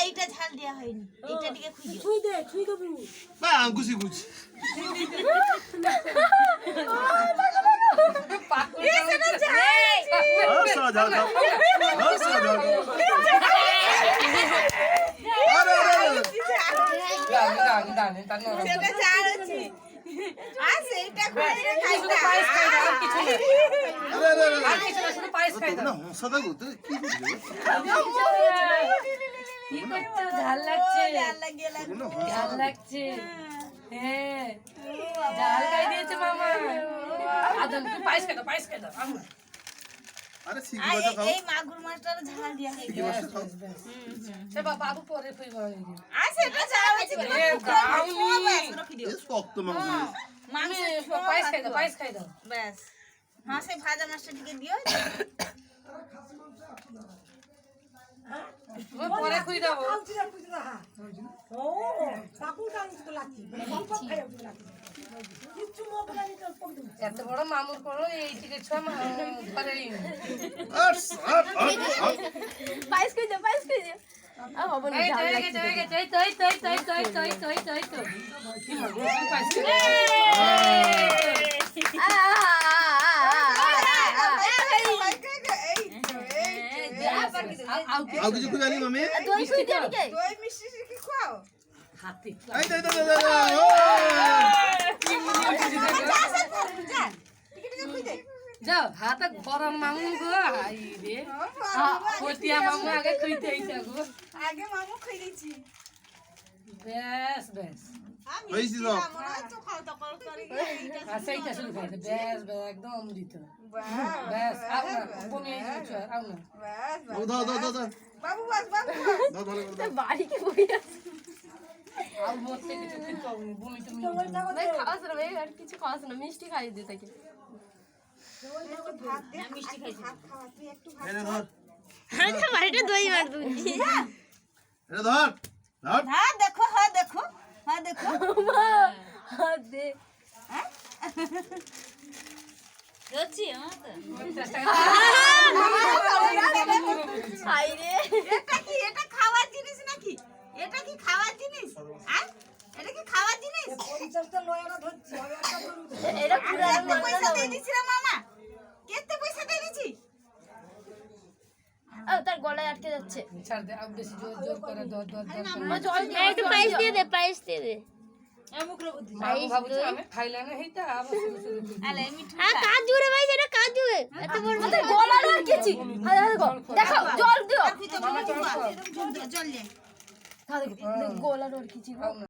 এইটা ঝাল দেয়া হয়নি, এইটা দিকে খুঁজে ছুঁই দে না আঙ্কুশি গুছি সারা ঝাল খাও সারা ঝাল খাও সেটা ঝাল আছে আর সেইটা খুঁজে খাইতা ঝাল লাগছে ঝাল লাগছে হ্যাঁ ঝাল খাই দিয়েছে মামা আদম তুই পায়েস খাই দাও আরে সিগি বাজা খাও এই মাগুর মাছটার ঝাল দিয়া হই সিগি বাজা খাও সে বাবু পরে ফই বলে আর সেটা ঝাল আছে রাখি দিও এই শক্ত মাংস মাংস পায়েস খাই দাও ব্যাস হ্যাঁ সেই ভাজা মাছটা দিকে দিও পরে খুই দাও ও কাকু কাকু তো লাগছে গল্প খাই লাগছে কিচ্ছু মুখ লাগি তো পড়ে এত বড় মামুর করো এই থেকে ছ ধরেই পায়েস কই দাও আ হবে না ঝাল লাগছে আউ কিছু কই জানি মামি দই কই দিও কে দই মিষ্টি কি খাও হাতে এই দে যাও হাতে গরম মামু গো আই রে পটিয়া মামু আগে খুইতে আইছা গো আগে মামু খাই দিছি বেশ হইছি তো তো খাও তো কল করে সেইটা শুরু করতে বেশ একদম দিত বেশ আও না বমি আইছে আও না ও দাও বাবু বাস দাও ভালো করে দাও বাড়ি কি বই আছে আও মরতে কিছু ঠিক করবি বমি তুমি ভাই খাওয়াছ না ভাই আর কিছু খাওয়াছ না মিষ্টি খাই দে তাকে মিষ্টি খাইছি এনে ধর আরে বাড়িতে দই মার দুজি এনে ধর হ্যাঁ দেখো হ্যাঁ দে হ্যাঁ যাচ্ছি আইরে এটা খাওয়ার জিনিস নাকি এটা কি খাওয়ার জিনিস হ্যাঁ এটা কি খাওয়ার জিনিস 50টা লয়ারা ধরছি আমি একটা গরু এটা পুরো পয়সা দিয়ে দিছি রে মামা কত পয়সা দিয়ে দিছি তার গলায় আটকে যাচ্ছে ছাড় দে আও বেশি জোর করে দর একটু পায়েস দিয়ে দে মামু ভাবছে আমি খাইলা না হেইতা আবার শুরু আলে মিঠু কাজু রে ভাই এটা কাজু এত বড় মত গলার আর কেছি দেখো জল দিও মামা চল জল দে গলার আর কেছি